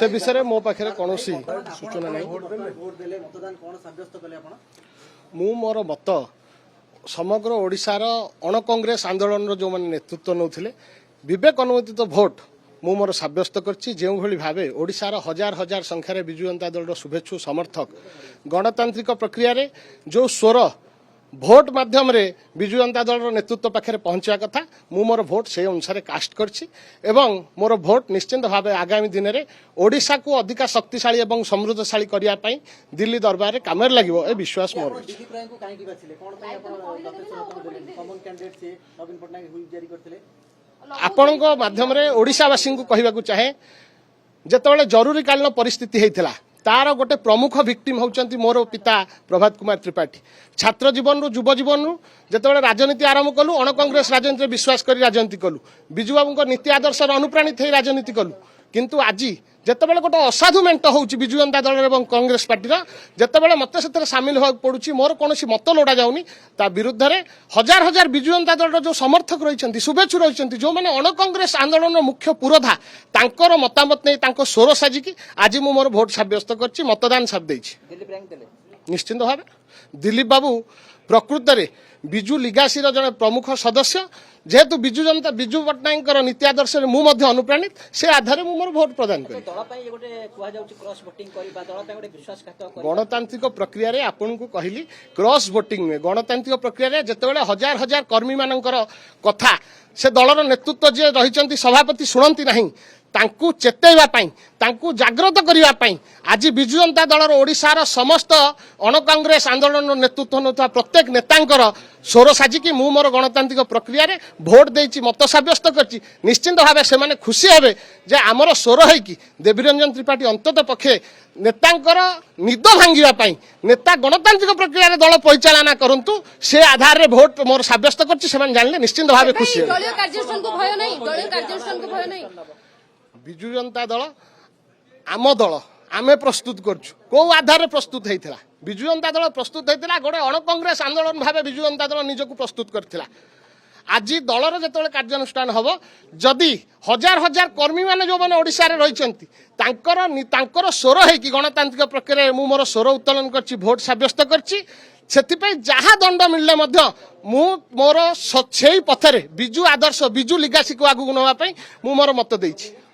से विषय में मो पाखे कौन सूचना नहीं मु मोर मत समग्र ओडिशार अण कांग्रेस आंदोलन जो मैंने नेतृत्व नौथिले विवेक अनुमोदित भोट मु मोर सब्यस्त करछि जेउ भली भाबे ओडिशार हजार हजार संख्यार बिजु जनता दल शुभेच्छु समर्थक गणतांत्रिक प्रक्रिया रे जो स्वर भोट माध्यम रे बिजु जनता दल नेतृत्व पाखे पहुंचा कथा मु मोर भोट से अनुसार कास्ट करछि एवं मोर भोट निश्चित भावे आगामी दिन में ओडिशा को अधिक शक्तिशाली एवं समृद्धशाली करिया पई दिल्ली दरबार रे कामर लागिवो ए विश्वास मोर आपणक माध्यम रे ओडिशावासी को कहबाकू चाहे जेतेबेले जरूरीकालीन परिस्थिति हेइथिला तार गोटे प्रमुख विक्टिम होउचंती मोर पिता प्रभात कुमार त्रिपाठी छात्र जीवन रु युव जीवन रु जेतेबेले राजनीति आरंभ कलु अण कांग्रेस राजनीति विश्वास करी राजनीति कलु बिजु बाबू नीति आदर्श अनुप्राणित हो राजनीति कलु किंतु आज जेतेबेले गोटे असाधु मेंट होउची बिजु जनता दल एवं कांग्रेस पार्टी जेतेबेले मते सेतरे शामिल होक पडुची मोर कोनोसी मत लोडा जाउनी ता विरुद्ध रे हजार हजार बिजु जनता दल जो समर्थक रहिसंती शुभेच्छु रहिसंती जो माने अण कांग्रेस आंदोलन मुख्य पुरोधा तांकर मतामत नै तांको स्वर साजिकी आज मु मोर भोट साब्यस्त करछि मतदान साब देछि निश्चित भाव दिलीप बाबू प्रकृत रे बिजु लिगासी जने प्रमुख सदस्य जेहेतु बिजु पट्टनायक नीति आदर्श मु अनुप्राणित से आधार मु मोर भोट प्रदान करी गणतांत्रिक प्रक्रिया रे आपन को कहली क्रॉस वोटिंग में गणतांत्रिक प्रक्रिया रे जेतेबेले हजार हजार कर्मी मानकर कथा से दलर नेतृत्व जे रहिचंती सभापति शुणंती नहीं तांकु चेतैबा पई तांकु जागृत करिबा पई आज बिजु जनता दलर ओडिशार समस्त अण कांग्रेस आंदोलन नेतृत्व नथा प्रत्येक नेतांकर स्वर साजिकी मु मोर गणतांत्रिक प्रक्रिया रे भोट देछि मत साब्यस्त करछि निश्चित भावे से माने खुशी हेबे जे आमर स्वर है कि देवीरंजन त्रिपाठी अंतत पक्षे नेतांकर निद भांगिबा पई नेता गणतांत्रिक प्रक्रिया रे दल परिचालना करंतु से आधार रे भोट मोर साब्यस्त करछि से माने जानले निश्चित भावे खुशी हेबे दलीय कार्यानुष्ठान को भय नहीं दलीय कार्यानुष्ठान को भय नहीं बिजु जनता दल आम दल आमे प्रस्तुत करछु को आधार प्रस्तुत हेइथिला बिजु जनता दल प्रस्तुत हेइथिला गोटे अण कांग्रेस आंदोलन भावे बिजु जनता दल निजको प्रस्तुत करथिला आज दलर जेतेबेले कार्यानुष्ठान हबो जदि हजार हजार कर्मी माने जो माने ओडिसा रे रहिचंती तांकर स्वर है कि गणतांत्रिक प्रक्रिया मु मोर स्वर उत्तोलन करछि भोट साब्यस्त करछि सेतिपई जहा दंड मिलले मध्य मु मोर सेही पथरे बिजु आदर्श बिजु लिगासी को आगु नवा पई मु मोर मत देछि।